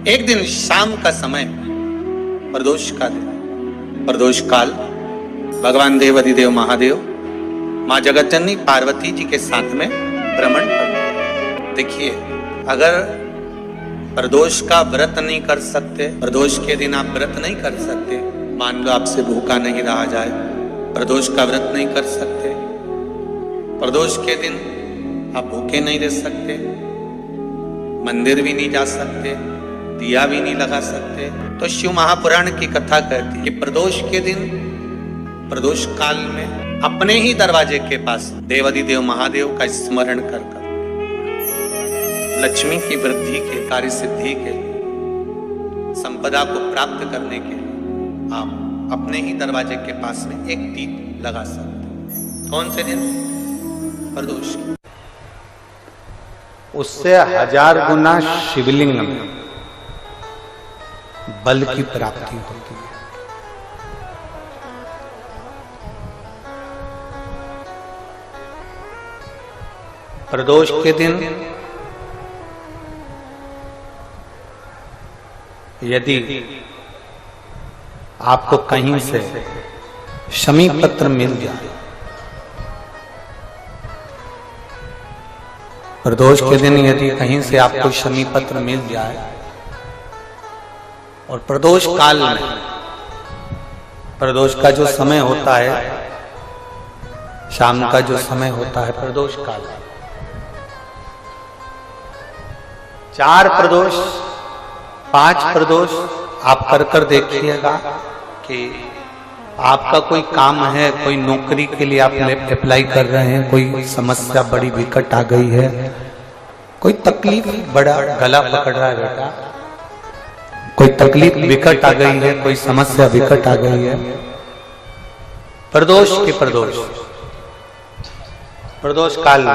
एक दिन शाम का समय, प्रदोष का दिन, प्रदोष काल, भगवान देव अधिदेव महादेव माँ जगतजननी पार्वती जी के साथ में भ्रमण पर। देखिए, अगर प्रदोष का व्रत नहीं कर सकते, प्रदोष के दिन आप व्रत नहीं कर सकते, मान लो आपसे भूखा नहीं रहा जाए, प्रदोष का व्रत नहीं कर सकते, प्रदोष के दिन आप भूखे नहीं रह सकते, मंदिर भी नहीं जा सकते, दिया भी नहीं लगा सकते, तो शिव महापुराण की कथा कहती है कि प्रदोष के दिन, प्रदोष काल में अपने ही दरवाजे के पास देवाधिदेव महादेव का स्मरण कर लक्ष्मी की वृद्धि के, कार्य सिद्धि के, संपदा को प्राप्त करने के लिए आप अपने ही दरवाजे के पास में एक दीप लगा सकते। कौन से दिन? प्रदोष। उससे 1000 गुना शिवलिंग में बल की प्राप्ति होती है। प्रदोष के दिन यदि आपको कहीं से शमी पत्र मिल जाए, प्रदोष के दिन यदि कहीं से आपको शमी पत्र मिल जाए और प्रदोष काल में, प्रदोष का जो समय होता है, शाम का जो समय होता है प्रदोष काल, 4 प्रदोष 5 प्रदोष आप कर देखिएगा कि आपका कोई काम है, कोई नौकरी के लिए आप अप्लाई कर रहे हैं, कोई समस्या बड़ी विकट आ गई है, कोई तकलीफ, बड़ा गला पकड़ रहा है बेटा, कोई तकलीफ विकट आ गई है, कोई समस्या विकट आ गई है, प्रदोष के प्रदोष काल में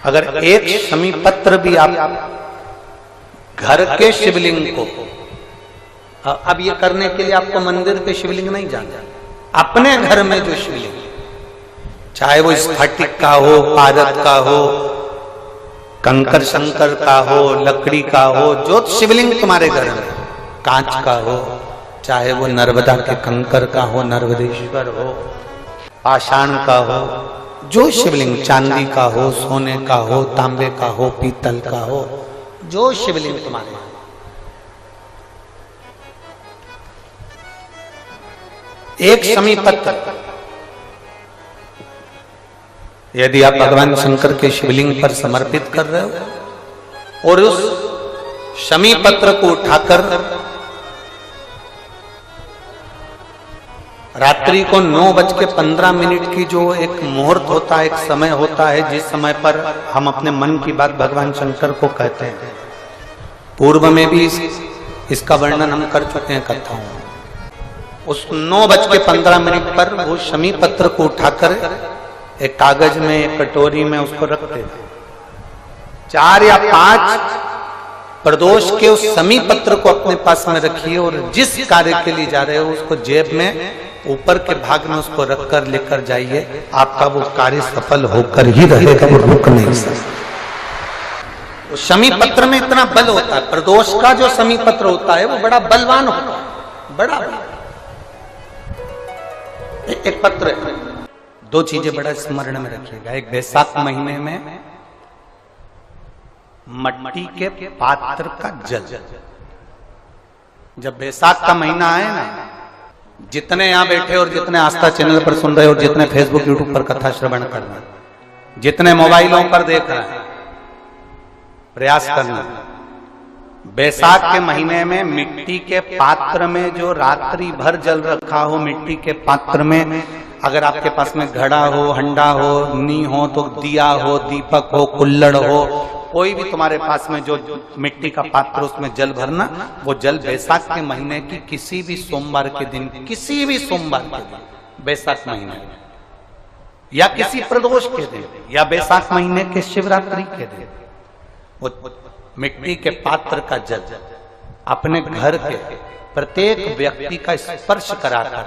अगर एक शमी पत्र भी आप घर के शिवलिंग को, अब ये करने के लिए आपको मंदिर के शिवलिंग नहीं जाना, अपने घर में जो शिवलिंग, चाहे वो स्फटिक का हो, पारद का हो, कंकर शंकर का हो, लकड़ी का हो, जो शिवलिंग तुम्हारे घर में, कांच का हो, चाहे वो नर्मदा के कंकर का हो, नर्मदेश्वर हो, पाषाण का हो, जो शिवलिंग, चांदी का हो, सोने का हो, तांबे का हो, पीतल का हो, जो शिवलिंग तुम्हारे, एक शमी पत्र यदि आप भगवान शंकर के शिवलिंग पर समर्पित कर रहे हो और उस शमी पत्र को उठाकर रात्रि को 9:15 की जो एक मुहूर्त होता है, एक समय होता है, जिस समय पर हम अपने मन की बात भगवान शंकर को कहते हैं, पूर्व में भी इसका वर्णन हम कर चुके हैं कथाओं में, उस 9:15 पर वो शमी पत्र को उठाकर एक कागज में, एक कटोरी में उसको रखते हैं। 4 या 5 प्रदोष के उस शमी पत्र को अपने पास में रखिए और जिस कार्य के लिए जा रहे हो उसको जेब में ऊपर के भाग में उसको रखकर लेकर जाइए, आपका वो कार्य सफल होकर ही रहेगा, वो रुक नहीं सकता। शमी पत्र में इतना बल होता है, प्रदोष का जो शमी पत्र होता है वो बड़ा बलवान होता है, बड़ा एक पत्र है। 2 चीजें बड़ा स्मरण में रखिएगा। एक, बैसाख महीने में मट्टी के पात्र का जल, जब बैसाख का महीना आए ना, जितने यहां बैठे और जितने आस्था चैनल पर सुन रहे हो, जितने फेसबुक यूट्यूब पर कथा श्रवण कर रहे हैं, जितने मोबाइलों पर देख रहे हैं, प्रयास करना, बैसाख के महीने में मिट्टी के पात्र में जो रात्रि भर जल रखा हो, मिट्टी के पात्र में, अगर आपके पास में घड़ा हो, हंडा हो, नी हो, तो दिया हो, दीपक हो, कुल्लड़ हो, कोई भी तुम्हारे पास में जो मिट्टी का पात्र, उसमें जल भरना। वो जल बैसाख के महीने की किसी भी सोमवार के दिन, किसी भी सोमवार के दिन, बैसाख महीने या किसी प्रदोष के दिन या बैसाख महीने के शिवरात्रि के दिन, वो मिट्टी के पात्र का जल अपने घर के प्रत्येक व्यक्ति का स्पर्श कराकर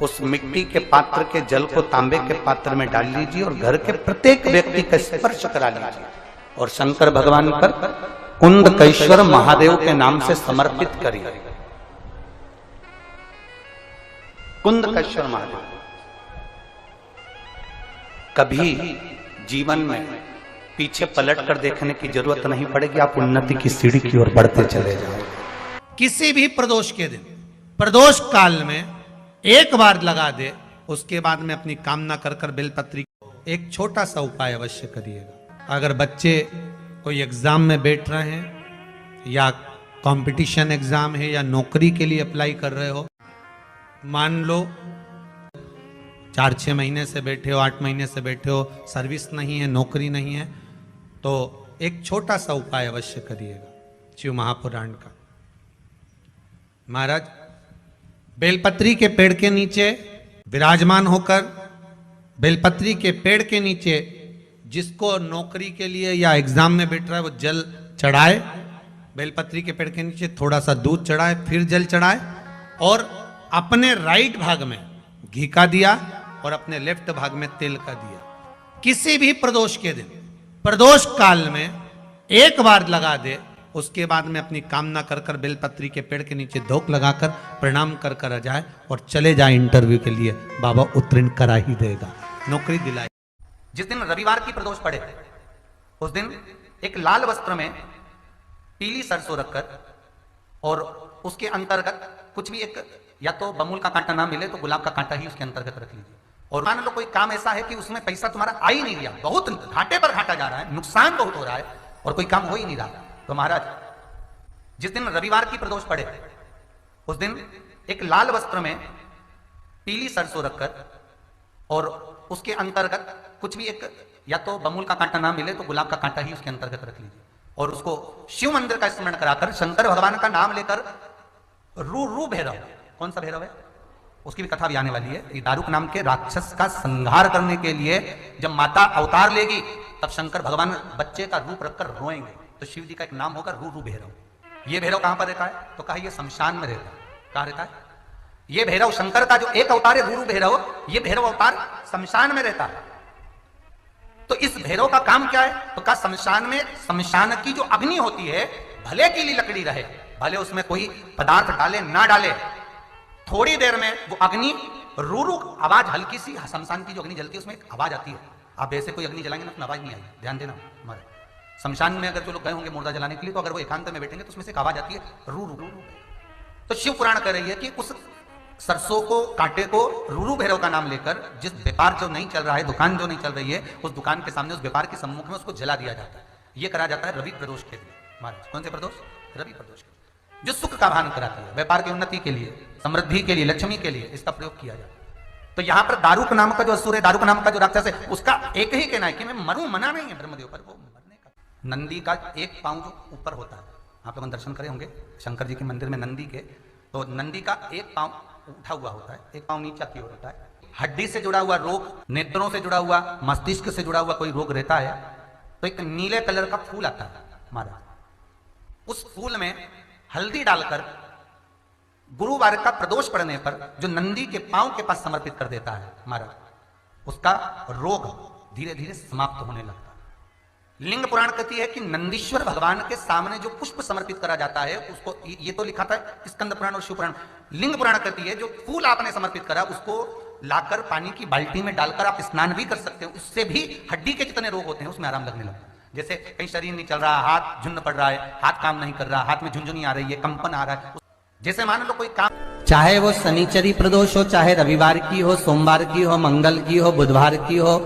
उस मिट्टी के पात्र के जल को तांबे के पात्र में डाल लीजिए और घर के प्रत्येक व्यक्ति का स्पर्श करा लीजिए और शंकर भगवान पर कुंदकेश्वर महादेव के नाम से समर्पित करिए। कुंदकेश्वर महादेव। कभी जीवन में पीछे पलट कर देखने की जरूरत नहीं पड़ेगी, आप उन्नति की सीढ़ी की ओर बढ़ते चले जाओ। किसी भी प्रदोष के दिन, प्रदोष काल में एक बार लगा दे, उसके बाद में अपनी कामना कर कर बेलपत्री एक छोटा सा उपाय अवश्य करिएगा। अगर बच्चे कोई एग्जाम में बैठ रहे हैं या कंपटीशन एग्जाम है या नौकरी के लिए अप्लाई कर रहे हो, मान लो 4-6 महीने से बैठे हो, 8 महीने से बैठे हो, सर्विस नहीं है, नौकरी नहीं है, तो एक छोटा सा उपाय अवश्य करिएगा शिव महापुराण का। महाराज बेलपत्री के पेड़ के नीचे विराजमान होकर, बेलपत्री के पेड़ के नीचे जिसको नौकरी के लिए या एग्जाम में बैठ रहा है वो जल चढ़ाए, बेलपत्री के पेड़ के नीचे थोड़ा सा दूध चढ़ाए, फिर जल चढ़ाए और अपने राइट भाग में घी का दिया और अपने लेफ्ट भाग में तेल का दिया। किसी भी प्रदोष के दिन, प्रदोष काल में एक बार लगा दे, उसके बाद में अपनी कामना कर कर बेलपत्री के पेड़ के नीचे धोख लगाकर प्रणाम कर कर आ जाए और चले जाए इंटरव्यू के लिए, बाबा उत्तीर्ण करा ही देगा, नौकरी दिलाए। जिस दिन रविवार की प्रदोष पड़े उस दिन एक लाल वस्त्र में पीली सरसों रखकर और उसके अंतर्गत कुछ भी, एक या तो बमूल का कांटा ना मिले तो गुलाब का कांटा ही उसके अंतर्गत रख लीजिए। और मान लो कोई काम ऐसा है कि उसमें पैसा तुम्हारा आ ही नहीं रहा, बहुत घाटे पर घाटा जा रहा है, नुकसान बहुत हो रहा है और कोई काम हो ही नहीं रहा, तो महाराज जिस दिन रविवार की प्रदोष पड़े उस दिन एक लाल वस्त्र में पीली सरसों रखकर और उसके अंतर्गत कुछ भी, एक या तो बमूल का कांटा ना मिले तो गुलाब का कांटा ही उसके अंतर्गत रख लीजिए और उसको शिव मंदिर का स्मरण कराकर शंकर भगवान का नाम लेकर रू भैरव, कौन सा भैरव है उसकी भी कथा भी आने वाली है। ये दारुक नाम के राक्षस का संहार करने के लिए जब माता अवतार लेगी तब शंकर भगवान बच्चे का रूप रखकर रोएंगे, तो शिव जी का एक नाम होगा रू भैरव। ये भैरव कहां पर रहता है तो कहा ये शमशान में रहता है। कहां रहता है ये भैरव? शंकर का जो एक अवतार है रू भैरव, ये भैरव अवतार शमशान में रहता है। तो इस भैरव का काम क्या है तो कहा शमशान में, शमशान की जो अग्नि होती है भले की लकड़ी रहे, भले उसमें कोई पदार्थ डाले ना डाले, थोड़ी देर में वो अग्नि रू आवाज, हल्की सी शमशान की जो अग्नि जलती है उसमें एक आवाज आती है। आप ऐसे कोई अग्नि जलाएंगे ना तो आवाज नहीं आएगी, ध्यान देना। हमारे शमशान में अगर जो लोग गए होंगे मुर्दा जलाने के लिए, तो अगर वो एकांत में बैठेंगे तो उसमें से एक आवाज आती है रू रू रू। तो शिव पुराण कह रही है कि उस सरसों को, कांटे को रूरू भैरव का नाम लेकर जिस व्यापार जो नहीं चल रहा है, दुकान जो नहीं चल रही है, उस दुकान के सामने, उस व्यापार के सम्मुख में उसको जला दिया जाता है। यह करा जाता है रवि प्रदोष के दिन। महाराज कौन से प्रदोष? रवि प्रदोष के, जो सुख का भान कराती है, व्यापार की उन्नति के लिए, समृद्धि के लिए, लक्ष्मी के लिए इसका प्रयोग किया जाता है। तो यहां पर दारुक नाम का जो असुर है, दारुक नाम का जो राक्षस है, उसका एक ही कहना है कि मैं मरूं, मना नहीं है ब्रह्मदेव पर, वो मरने का। नंदी का एक पांव जो ऊपर होता है, आप लोग दर्शन करे होंगे शंकर जी के मंदिर में नंदी के, तो नंदी का एक पांव उठा हुआ होता है, एक पांव नीचे की ओर होता है। हड्डी से जुड़ा हुआ रोग, नेत्रों से जुड़ा हुआ, मस्तिष्क से जुड़ा हुआ कोई रोग रहता है तो एक नीले कलर का फूल आता है महाराज, उस फूल में हल्दी डालकर गुरुवार का प्रदोष पड़ने पर जो नंदी के पांव के पास समर्पित कर देता है महाराज, उसका रोग धीरे धीरे समाप्त होने लगता है। लिंग पुराण कहती है कि नंदीश्वर भगवान के सामने जो पुष्प समर्पित करा जाता है उसको, ये तो लिखा था स्कंद पुराण और शिव पुराण, लिंग पुराण कहती है जो फूल आपने समर्पित करा उसको लाकर पानी की बाल्टी में डालकर आप स्नान भी कर सकते हो, उससे भी हड्डी के जितने रोग होते हैं उसमें आराम लगने लगता है। जैसे कहीं शरीर नहीं चल रहा, हाथ झुन्न पड़ रहा है, हाथ काम नहीं कर रहा, हाथ में झुंझुनी आ रही है, कंपन आ रहा है, जैसे मान लो कोई काम, चाहे वो शनिचरी प्रदोष हो, चाहे रविवार की हो, सोमवार की हो, मंगल की हो, बुधवार की हो,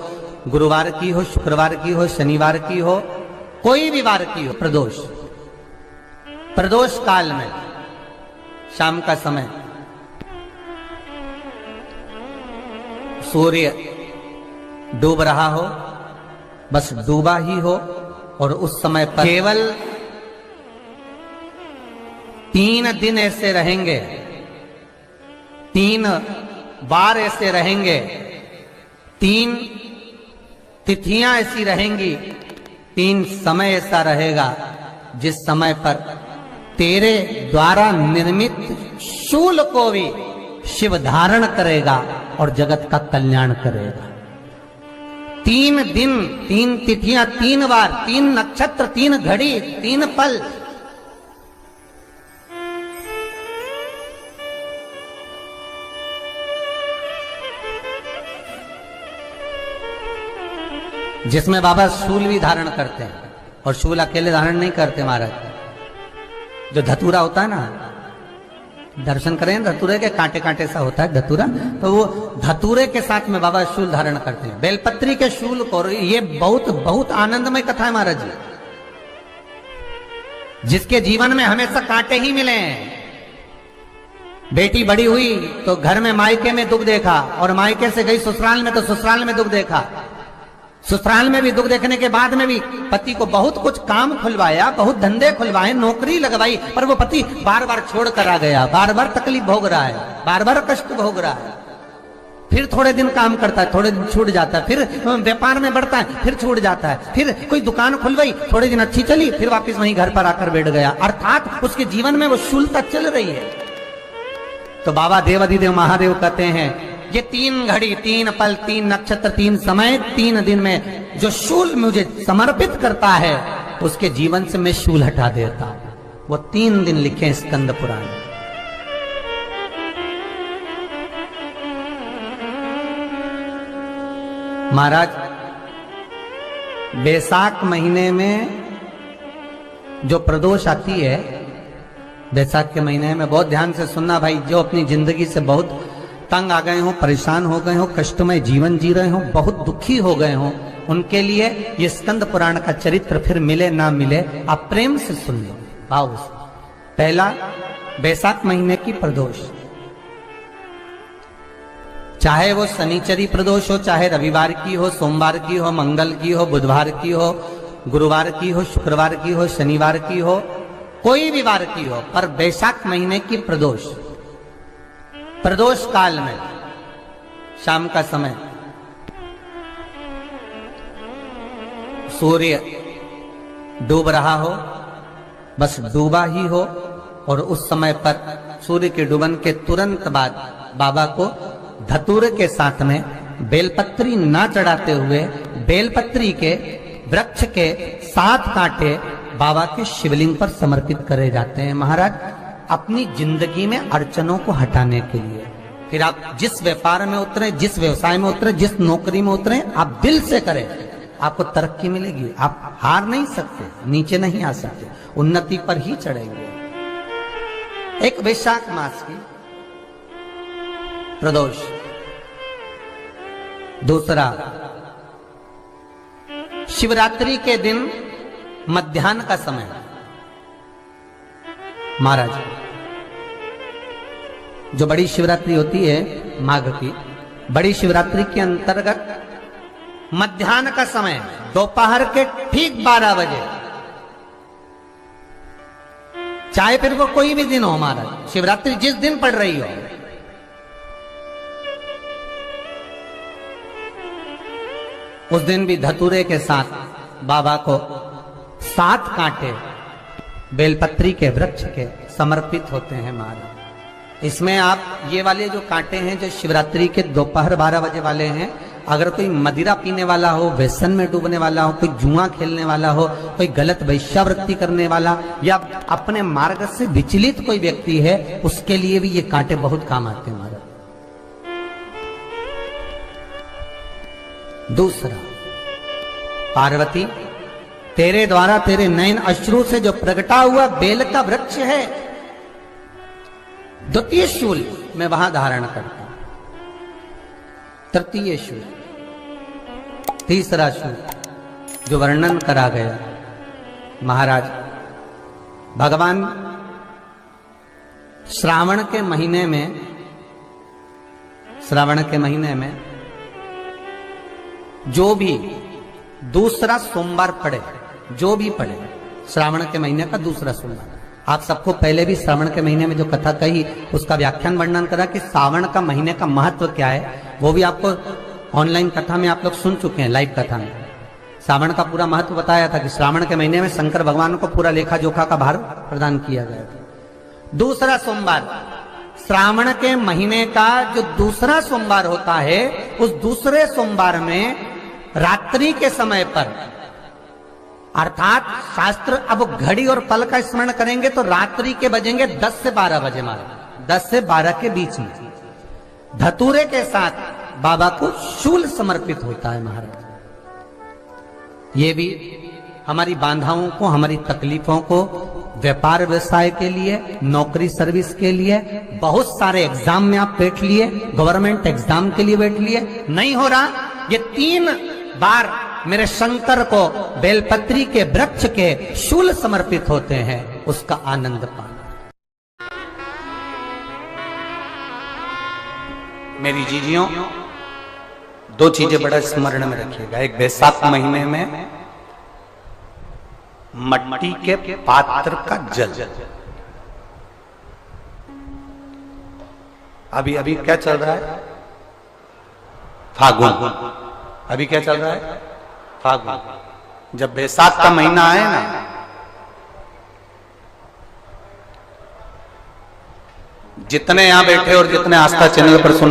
गुरुवार की हो, शुक्रवार की हो, शनिवार की हो, कोई भी वार की हो, प्रदोष, प्रदोष काल में शाम का समय सूर्य डूब रहा हो, बस डूबा ही हो, और उस समय पर केवल 3 दिन ऐसे रहेंगे, 3 बार ऐसे रहेंगे, 3 तिथियां ऐसी रहेंगी, 3 समय ऐसा रहेगा जिस समय पर तेरे द्वारा निर्मित शूल को भी शिव धारण करेगा और जगत का कल्याण करेगा। 3 दिन, 3 तिथियां, 3 बार, 3 नक्षत्र, 3 घड़ी, 3 पल। जिसमें बाबा शूल भी धारण करते हैं, और शूल अकेले धारण नहीं करते महाराज। जो धतूरा होता है ना, दर्शन करें धतूरे के, कांटे कांटे सा होता है धतूरा, तो वो धतूरे के साथ में बाबा शूल धारण करते हैं। बेलपत्री के शूल को, ये बहुत बहुत आनंदमय कथा है महाराज जी। जिसके जीवन में हमेशा कांटे ही मिले हैं। बेटी बड़ी हुई तो घर में मायके में दुख देखा, और मायके से गई ससुराल में तो ससुराल में दुख देखा। ससुराल में भी दुख देखने के बाद में भी पति को बहुत कुछ काम खुलवाया, बहुत धंधे खुलवाए, नौकरी लगवाई, पर वो पति बार बार छोड़ कर आ गया, बार बार तकलीफ भोग रहा है, बार बार कष्ट भोग रहा है। फिर थोड़े दिन काम करता है, थोड़े दिन छूट जाता है, फिर व्यापार में बढ़ता है, फिर छूट जाता है, फिर कोई दुकान खुलवाई, थोड़े दिन अच्छी चली, फिर वापस वहीं घर पर आकर बैठ गया। अर्थात उसके जीवन में वो शूलता चल रही है। तो बाबा देवाधिदेव महादेव कहते हैं, ये 3 घड़ी, 3 पल, 3 नक्षत्र, 3 समय, 3 दिन में जो शूल मुझे समर्पित करता है, उसके जीवन से मैं शूल हटा देता हूं। वो 3 दिन लिखे स्कंद पुराण। महाराज, बैसाख महीने में जो प्रदोष आती है, बैसाख के महीने में बहुत ध्यान से सुनना भाई, जो अपनी जिंदगी से बहुत तंग आ गए हो, परेशान हो गए हो, कष्टमय जीवन जी रहे हो, बहुत दुखी हो गए हो, उनके लिए ये स्कंद पुराण का चरित्र फिर मिले ना मिले, आप प्रेम से सुन लो भाव से। पहला, बैसाख महीने की प्रदोष, चाहे वो शनिचरी प्रदोष हो, चाहे रविवार की हो, सोमवार की हो, मंगल की हो, बुधवार की हो, गुरुवार की हो, शुक्रवार की हो, शनिवार की हो, कोई भी वार की हो, पर बैसाख महीने की प्रदोष, प्रदोष काल में शाम का समय सूर्य डूब रहा हो, बस डूबा ही हो, और उस समय पर सूर्य के डूबन के तुरंत बाद बाबा को धतूरे के साथ में बेलपत्री ना चढ़ाते हुए, बेलपत्री के वृक्ष के 7 कांटे बाबा के शिवलिंग पर समर्पित करे जाते हैं महाराज, अपनी जिंदगी में अड़चनों को हटाने के लिए। फिर आप जिस व्यापार में उतरे, जिस व्यवसाय में उतरे, जिस नौकरी में उतरे, आप दिल से करें, आपको तरक्की मिलेगी। आप हार नहीं सकते, नीचे नहीं आ सकते, उन्नति पर ही चढ़ेंगे। एक वैशाख मास की प्रदोष। दूसरा, शिवरात्रि के दिन मध्याह्न का समय महाराज, जो बड़ी शिवरात्रि होती है माघ की, बड़ी शिवरात्रि के अंतर्गत मध्याह्न का समय, दोपहर के ठीक 12 बजे, चाहे फिर वो कोई भी दिन हो महाराज, शिवरात्रि जिस दिन पड़ रही हो, उस दिन भी धतूरे के साथ बाबा को 7 कांटे बेलपत्री के वृक्ष के समर्पित होते हैं महाराज। इसमें आप ये वाले जो कांटे हैं, जो शिवरात्रि के दोपहर 12 बजे वाले हैं, अगर कोई मदिरा पीने वाला हो, व्यसन में डूबने वाला हो, कोई जुआ खेलने वाला हो, कोई गलत वैश्यावृत्ति करने वाला, या अपने मार्ग से विचलित कोई व्यक्ति है, उसके लिए भी ये कांटे बहुत काम आते हैं महाराज। दूसरा, पार्वती, तेरे द्वारा तेरे नयन अश्रु से जो प्रगटा हुआ बेल का वृक्ष है, द्वितीय शूल मैं वहां धारण करता हूं, तृतीय शूल, तीसरा शूल जो वर्णन करा गया महाराज, भगवान श्रावण के महीने में, श्रावण के महीने में जो भी दूसरा सोमवार पड़े, जो भी पड़े, श्रावण के महीने का दूसरा सोमवार, आप सबको पहले भी श्रावण के महीने में जो कथा कही उसका व्याख्यान वर्णन करा कि श्रावण का महीने का महत्व क्या है, वो भी आपको ऑनलाइन कथा में आप लोग सुन चुके हैं, लाइव कथा में श्रावण का पूरा महत्व बताया था कि श्रावण के महीने में शंकर भगवान को पूरा लेखा जोखा का भार प्रदान किया गया था। दूसरा सोमवार, श्रावण के महीने का जो दूसरा सोमवार होता है, उस दूसरे सोमवार में रात्रि के समय पर, अर्थात शास्त्र अब घड़ी और पल का स्मरण करेंगे तो रात्रि के बजेंगे 10 से 12 बजे महाराज, 10 से 12 के बीच में धतूरे के साथ बाबा को शूल समर्पित होता है महाराज। ये भी हमारी बाधाओं को, हमारी तकलीफों को, व्यापार व्यवसाय के लिए, नौकरी सर्विस के लिए, बहुत सारे एग्जाम में आप बैठ लिए, गवर्नमेंट एग्जाम के लिए बैठ लिए, नहीं हो रहा, ये 3 बार मेरे शंकर को बेलपत्री के वृक्ष के शूल समर्पित होते हैं, उसका आनंद पाना। मेरी जीजियों, 2 चीजें बड़ा स्मरण में रखिएगा। एक बैसाख महीने में मट्टी के पात्र का जल, अभी अभी क्या चल रहा है? फागुन। अभी क्या चल रहा है? फागुन। जब बैसाख का महीना आए ना, जितने यहां बैठे और जितने आस्था चैनल पर सुन